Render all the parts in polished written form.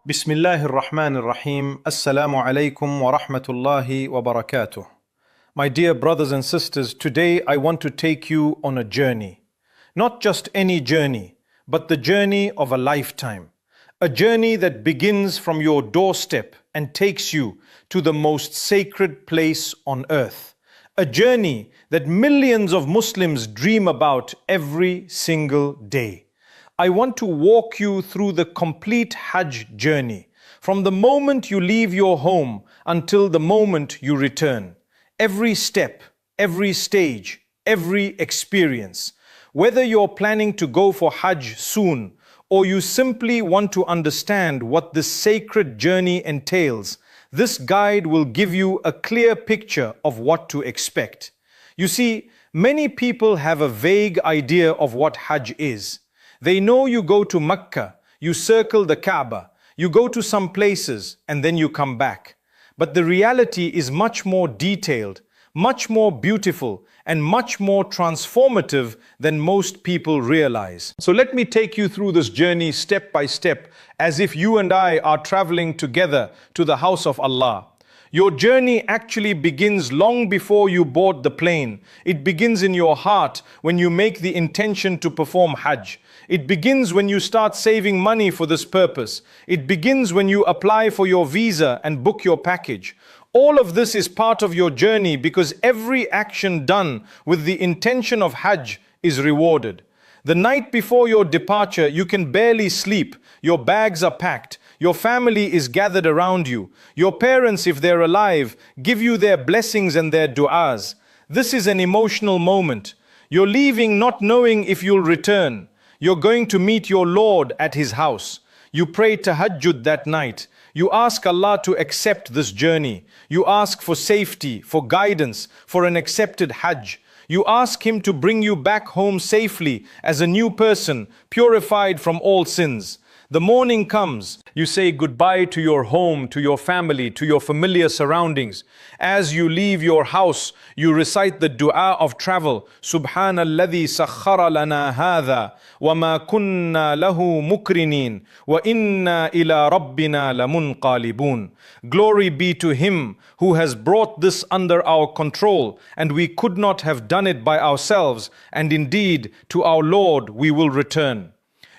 Bismillahir Rahmanir Rahim. Assalamu alaikum wa rahmatullahi wa barakatuh. My dear brothers and sisters, today I want to take you on a journey. Not just any journey, but the journey of a lifetime. A journey that begins from your doorstep and takes you to the most sacred place on earth. A journey that millions of Muslims dream about every single day. I want to walk you through the complete Hajj journey, from the moment you leave your home until the moment you return. Every step, every stage, every experience. Whether you're planning to go for Hajj soon, or you simply want to understand what this sacred journey entails, this guide will give you a clear picture of what to expect. You see, many people have a vague idea of what Hajj is. They know you go to Mecca, you circle the Kaaba, you go to some places and then you come back. But the reality is much more detailed, much more beautiful, and much more transformative than most people realize. So let me take you through this journey step by step, as if you and I are traveling together to the house of Allah. Your journey actually begins long before you board the plane. It begins in your heart when you make the intention to perform Hajj. It begins when you start saving money for this purpose. It begins when you apply for your visa and book your package. All of this is part of your journey because every action done with the intention of Hajj is rewarded. The night before your departure, you can barely sleep. Your bags are packed. Your family is gathered around you. Your parents, if they're alive, give you their blessings and their du'as. This is an emotional moment. You're leaving not knowing if you'll return. You're going to meet your Lord at His house. You pray tahajjud that night. You ask Allah to accept this journey. You ask for safety, for guidance, for an accepted Hajj. You ask Him to bring you back home safely as a new person, purified from all sins. The morning comes, you say goodbye to your home, to your family, to your familiar surroundings. As you leave your house, you recite the dua of travel. Subhanalladhi sakhara lana hadha, wa ma kunna lahu mukrinin, wa inna ila rabbina lamunqalibun. Glory be to Him who has brought this under our control, and we could not have done it by ourselves, and indeed to our Lord we will return.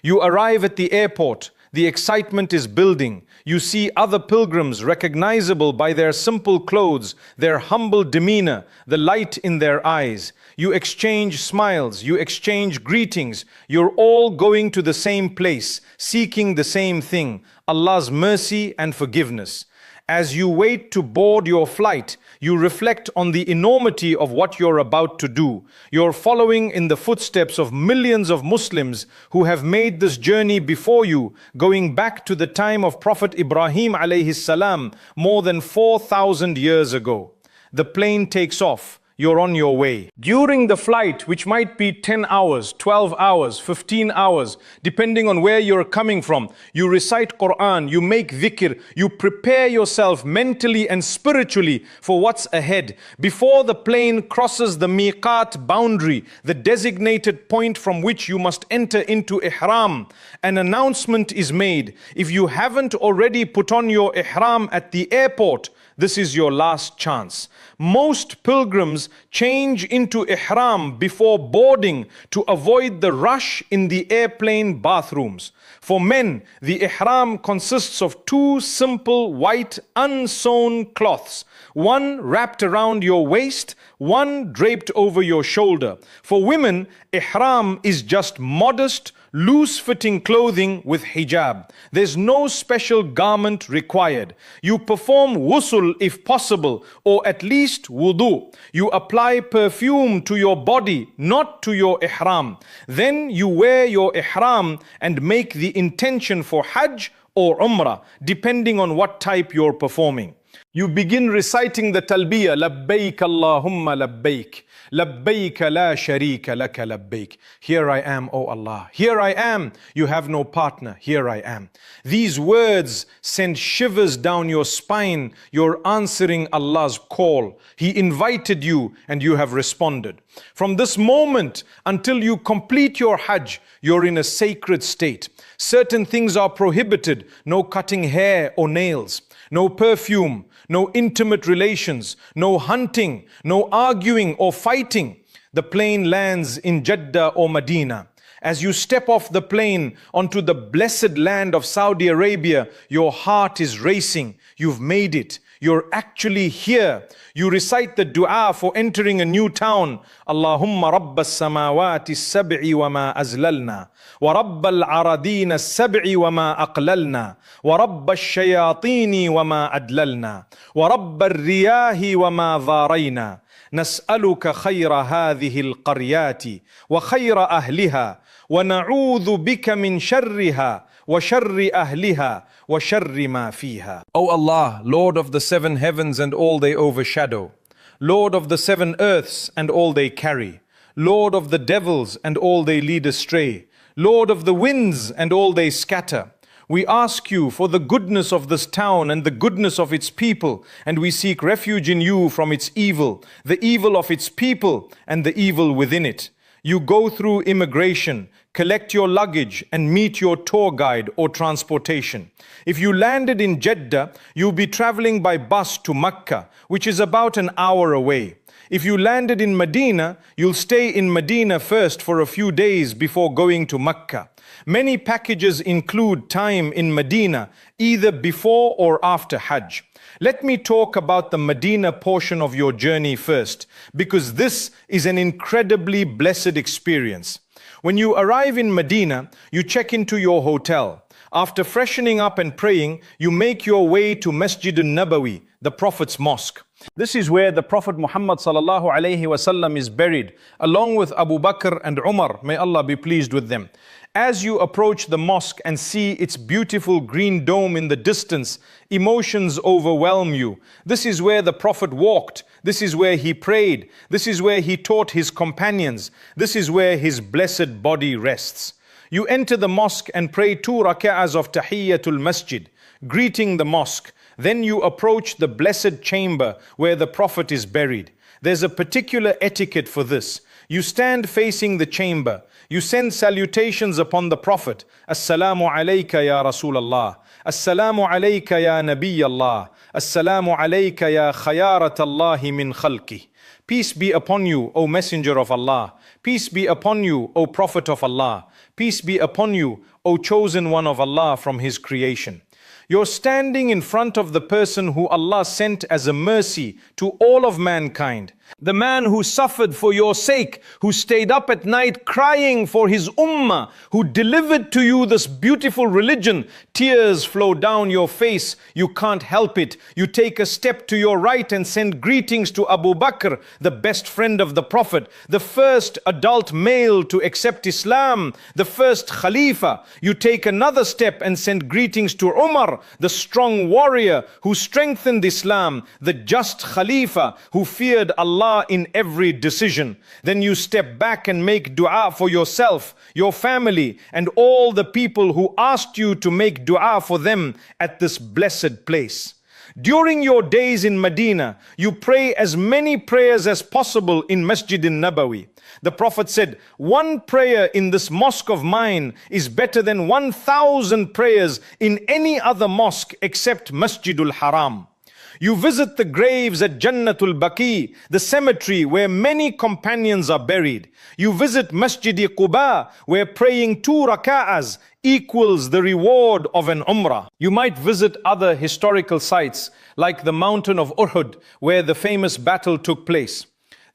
You arrive at the airport. The excitement is building. You see other pilgrims recognizable by their simple clothes, their humble demeanor, the light in their eyes. You exchange smiles. You exchange greetings. You're all going to the same place, seeking the same thing, Allah's mercy and forgiveness. As you wait to board your flight, you reflect on the enormity of what you're about to do. You're following in the footsteps of millions of Muslims who have made this journey before you, going back to the time of Prophet Ibrahim alayhi salam, more than 4,000 years ago. The plane takes off. You're on your way. During the flight, which might be 10 hours, 12 hours, 15 hours, depending on where you're coming from, you recite Quran, you make dhikr, you prepare yourself mentally and spiritually for what's ahead. Before the plane crosses the miqat boundary, the designated point from which you must enter into ihram, an announcement is made. If you haven't already put on your ihram at the airport, this is your last chance. Most pilgrims change into ihram before boarding to avoid the rush in the airplane bathrooms. For men, the ihram consists of two simple white unsewn cloths, one wrapped around your waist, one draped over your shoulder. For women, ihram is just modest, loose-fitting clothing with hijab. There's no special garment required. You perform ghusl if possible, or at least wudu. You apply perfume to your body, not to your ihram. Then you wear your ihram and make the intention for Hajj or Umrah, depending on what type you're performing. You begin reciting the talbiyah, labbaik Allahumma labbaik, labbaik la sharika laka labbaik. Here I am, O Allah. Here I am. You have no partner. Here I am. These words send shivers down your spine. You're answering Allah's call. He invited you and you have responded. From this moment until you complete your Hajj, you're in a sacred state. Certain things are prohibited. No cutting hair or nails, no perfume, no intimate relations, no hunting, no arguing or fighting. The plane lands in Jeddah or Medina. As you step off the plane onto the blessed land of Saudi Arabia, your heart is racing. You've made it. You're actually here. You recite the dua for entering a new town. Allahumma rabbas samawati sab'i wa ma azlalna. Wa rabbal aradina sab'i wa ma aqlalna. Wa rabbal shayatini wa ma adlalna. Wa rabbal riyahi wa ma dharayna. نسألك خير هذه القريات وخير أهلها ونعوذ بك من شرها وشر أهلها وشر ما فيها. O Allah, Lord of the seven heavens and all they overshadow, Lord of the seven earths and all they carry, Lord of the devils and all they lead astray, Lord of the winds and all they scatter, we ask you for the goodness of this town and the goodness of its people, and we seek refuge in you from its evil, the evil of its people and the evil within it. You go through immigration, collect your luggage and meet your tour guide or transportation. If you landed in Jeddah, you'll be traveling by bus to Mecca, which is about an hour away. If you landed in Medina, you'll stay in Medina first for a few days before going to Mecca. Many packages include time in Medina, either before or after Hajj. Let me talk about the Medina portion of your journey first, because this is an incredibly blessed experience. When you arrive in Medina, you check into your hotel. After freshening up and praying, you make your way to Masjid al-Nabawi, the Prophet's mosque. This is where the Prophet Muhammad sallallahu alaihi wasallam is buried, along with Abu Bakr and Umar, may Allah be pleased with them. As you approach the mosque and see its beautiful green dome in the distance, emotions overwhelm you. This is where the Prophet walked. This is where he prayed. This is where he taught his companions. This is where his blessed body rests. You enter the mosque and pray 2 rak'ahs of Tahiyyatul Masjid, greeting the mosque. Then you approach the blessed chamber where the Prophet is buried. There's a particular etiquette for this. You stand facing the chamber. You send salutations upon the Prophet. Assalamu alayka ya Rasulallah. Assalamu alayka ya Nabi Allah. Assalamu alayka ya khayarat Allahi min khalqi. Peace be upon you, O Messenger of Allah. Peace be upon you, O Prophet of Allah. Peace be upon you, O chosen one of Allah from His creation. You're standing in front of the person who Allah sent as a mercy to all of mankind. The man who suffered for your sake, who stayed up at night crying for his ummah, who delivered to you this beautiful religion. Tears flow down your face. You can't help it. You take a step to your right and send greetings to Abu Bakr, the best friend of the Prophet, the first adult male to accept Islam, the first Khalifa. You take another step and send greetings to Umar, the strong warrior who strengthened Islam, the just Khalifa who feared Allah in every decision. Then you step back and make dua for yourself, your family, and all the people who asked you to make dua for them at this blessed place. During your days in Medina, you pray as many prayers as possible in Masjid al-Nabawi. The Prophet said, one prayer in this mosque of mine is better than 1,000 prayers in any other mosque except Masjidul Haram. You visit the graves at Jannatul Baqi, the cemetery where many companions are buried. You visit Masjid-i-Quba, where praying 2 rak'ahs equals the reward of an umrah. You might visit other historical sites like the mountain of Uhud, where the famous battle took place.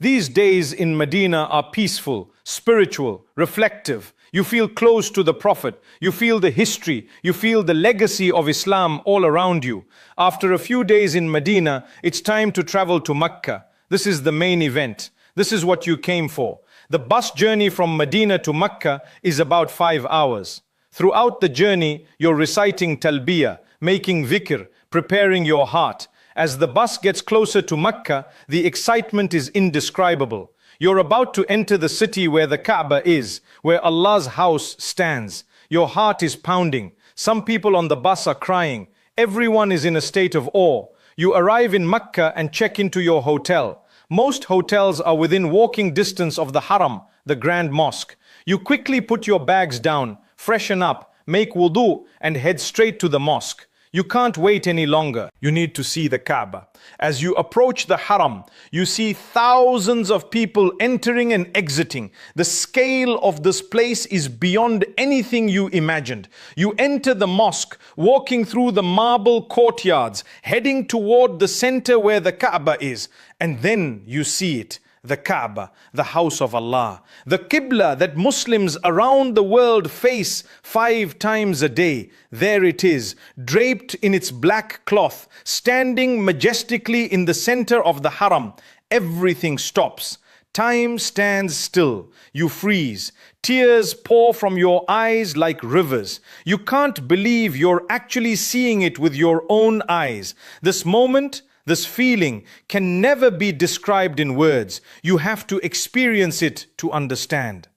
These days in Medina are peaceful, spiritual, reflective. You feel close to the Prophet. You feel the history. You feel the legacy of Islam all around you. After a few days in Medina, it's time to travel to Mecca. This is the main event. This is what you came for. The bus journey from Medina to Mecca is about 5 hours. Throughout the journey, you're reciting talbiyah, making dhikr, preparing your heart. As the bus gets closer to Mecca, the excitement is indescribable. You're about to enter the city where the Kaaba is, where Allah's house stands. Your heart is pounding. Some people on the bus are crying. Everyone is in a state of awe. You arrive in Mecca and check into your hotel. Most hotels are within walking distance of the Haram, the Grand Mosque. You quickly put your bags down, freshen up, make wudu, and head straight to the mosque. You can't wait any longer. You need to see the Kaaba. As you approach the Haram, you see thousands of people entering and exiting. The scale of this place is beyond anything you imagined. You enter the mosque, walking through the marble courtyards, heading toward the center where the Kaaba is. And then you see it. The Kaaba, the house of Allah, the Qibla that Muslims around the world face 5 times a day. There it is, draped in its black cloth, standing majestically in the center of the Haram. Everything stops. Time stands still. You freeze. Tears pour from your eyes like rivers. You can't believe you're actually seeing it with your own eyes. This moment, this feeling can never be described in words. You have to experience it to understand.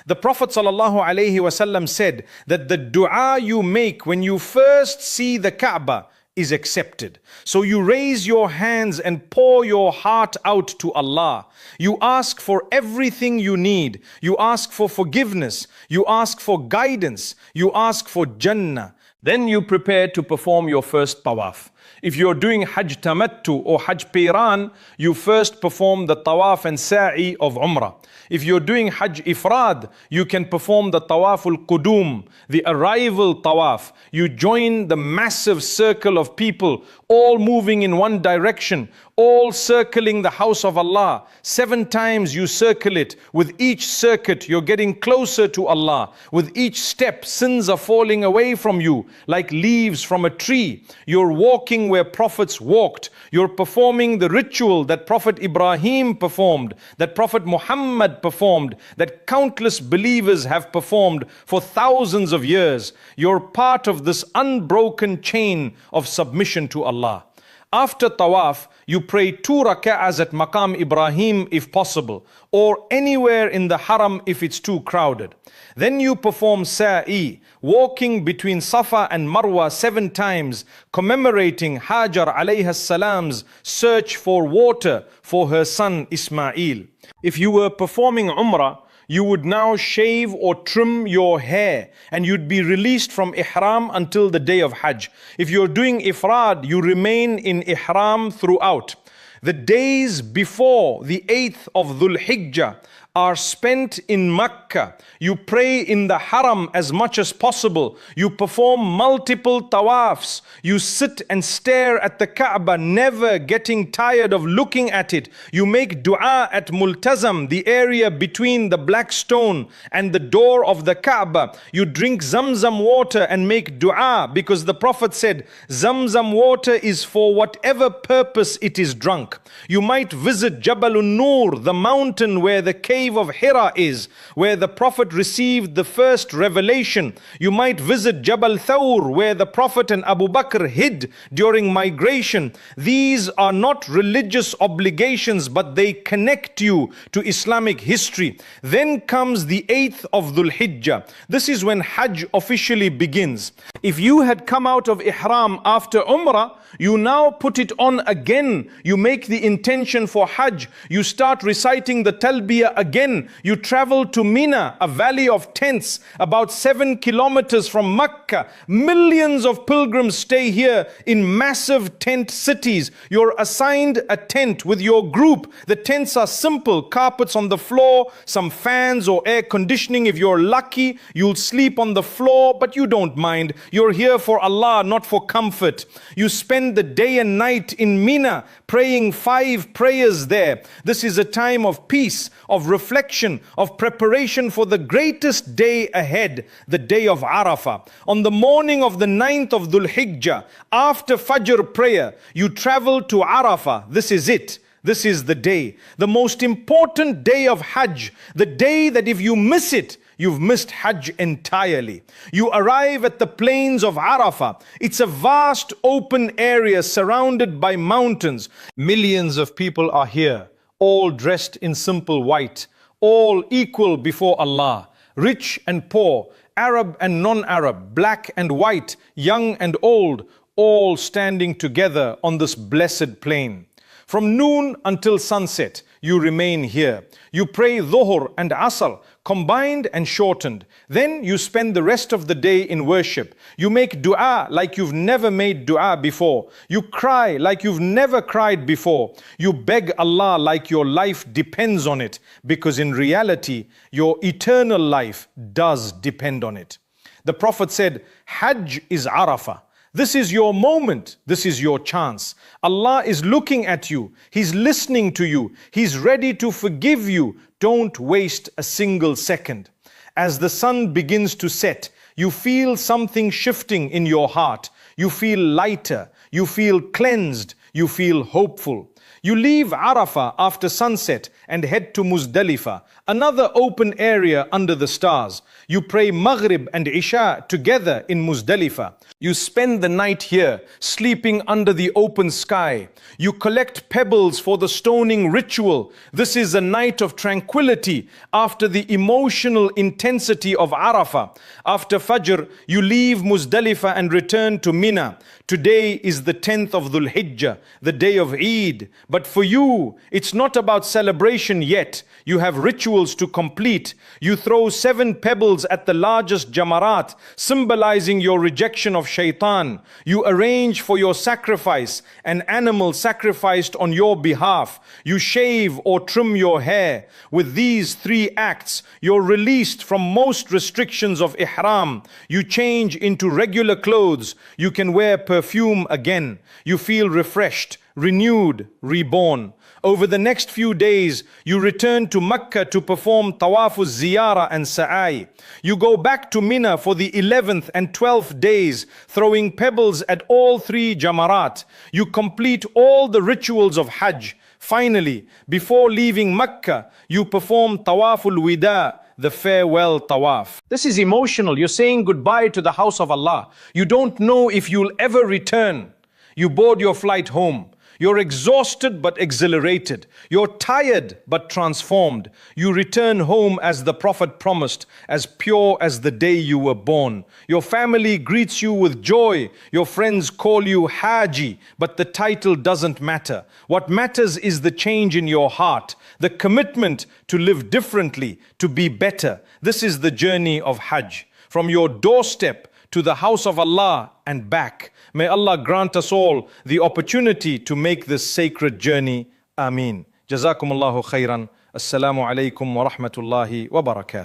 The Prophet ﷺ said that the dua you make when you first see the Kaaba is accepted. So you raise your hands and pour your heart out to Allah. You ask for everything you need. You ask for forgiveness. You ask for guidance. You ask for Jannah. Then you prepare to perform your first tawaf. If you're doing Hajj Tamattu or Hajj Qiran, you first perform the tawaf and sa'i of Umrah. If you're doing Hajj Ifrad, you can perform the Tawaful Qudum, the arrival tawaf. You join the massive circle of people, all moving in one direction, all circling the house of Allah. 7 times you circle it. With each circuit, you're getting closer to Allah. With each step, sins are falling away from you like leaves from a tree. You're walking where prophets walked. You're performing the ritual that Prophet Ibrahim performed, that Prophet Muhammad performed, that countless believers have performed for thousands of years. You're part of this unbroken chain of submission to Allah. After tawaf, you pray 2 rak'ahs at Maqam Ibrahim if possible, or anywhere in the Haram if it's too crowded. Then you perform sa'i, walking between Safa and Marwa 7 times, commemorating Hajar alayha salam's search for water for her son Ismail. If you were performing Umrah, you would now shave or trim your hair and you'd be released from Ihram until the day of Hajj. If you're doing Ifrad, you remain in Ihram throughout. The days before the 8th of Dhul Hijjah are spent in Mecca. You pray in the Haram as much as possible. You perform multiple tawafs. You sit and stare at the Kaaba, never getting tired of looking at it. You make dua at Multazam, the area between the black stone and the door of the Kaaba. You drink Zamzam water and make dua because the Prophet said, Zamzam water is for whatever purpose it is drunk. You might visit Jabalun Nur, the mountain where the cave of Hira is, where the Prophet received the first revelation. You might visit Jabal Thawr, where the Prophet and Abu Bakr hid during migration. These are not religious obligations, but they connect you to Islamic history. Then comes the 8th of Dhul Hijjah. This is when Hajj officially begins. If you had come out of Ihram after Umrah, you now put it on again. You make the intention for Hajj. You start reciting the Talbiyah again. You travel to Mina, a valley of tents, about 7 kilometers from Mecca. Millions of pilgrims stay here in massive tent cities. You're assigned a tent with your group. The tents are simple, carpets on the floor, some fans or air conditioning. If you're lucky, you'll sleep on the floor, but you don't mind. You're here for Allah, not for comfort. You spend the day and night in Mina, praying 5 prayers there. This is a time of peace, of reflection, of preparation for the greatest day ahead, the day of Arafah. On the morning of the 9th of Dhul Hijjah, after Fajr prayer, you travel to Arafah. This is it. This is the day, the most important day of Hajj, the day that if you miss it, you've missed Hajj entirely. You arrive at the plains of Arafah. It's a vast open area surrounded by mountains. Millions of people are here, all dressed in simple white, all equal before Allah, rich and poor, Arab and non-Arab, black and white, young and old, all standing together on this blessed plain. From noon until sunset, you remain here. You pray Dhuhr and Asr, combined and shortened. Then you spend the rest of the day in worship. You make dua like you've never made dua before. You cry like you've never cried before. You beg Allah like your life depends on it, because in reality, your eternal life does depend on it. The Prophet said, Hajj is Arafah. This is your moment. This is your chance. Allah is looking at you. He's listening to you. He's ready to forgive you. Don't waste a single second. As the sun begins to set, you feel something shifting in your heart. You feel lighter. You feel cleansed. You feel hopeful. You leave Arafah after sunset and head to Muzdalifah, another open area under the stars. You pray Maghrib and Isha together in Muzdalifah. You spend the night here, sleeping under the open sky. You collect pebbles for the stoning ritual. This is a night of tranquility after the emotional intensity of Arafah. After Fajr, you leave Muzdalifah and return to Mina. Today is the 10th of Dhul Hijjah, the day of Eid. But for you, it's not about celebration yet. You have rituals to complete. You throw 7 pebbles at the largest jamarat, symbolizing your rejection of shaitan. You arrange for your sacrifice, an animal sacrificed on your behalf. You shave or trim your hair. With these 3 acts, you're released from most restrictions of ihram. You change into regular clothes. You can wear perfume again. You feel refreshed, renewed, reborn. Over the next few days, you return to Mecca to perform Tawafuz Ziyara and Sa'i. You go back to Mina for the 11th and 12th days, throwing pebbles at all 3 jamarat. You complete all the rituals of Hajj. Finally, before leaving Mecca, you perform Tawaful Wida, the farewell tawaf. This is emotional. You're saying goodbye to the house of Allah. You don't know if you'll ever return. You board your flight home. You're exhausted but exhilarated. You're tired but transformed. You return home as the Prophet promised, as pure as the day you were born. Your family greets you with joy. Your friends call you Haji, but the title doesn't matter. What matters is the change in your heart, the commitment to live differently, to be better. This is the journey of Hajj. From your doorstep to the house of Allah and back. May Allah grant us all the opportunity to make this sacred journey. Ameen. Jazakumullahu khairan. Assalamu alaikum wa rahmatullahi wa barakatuh.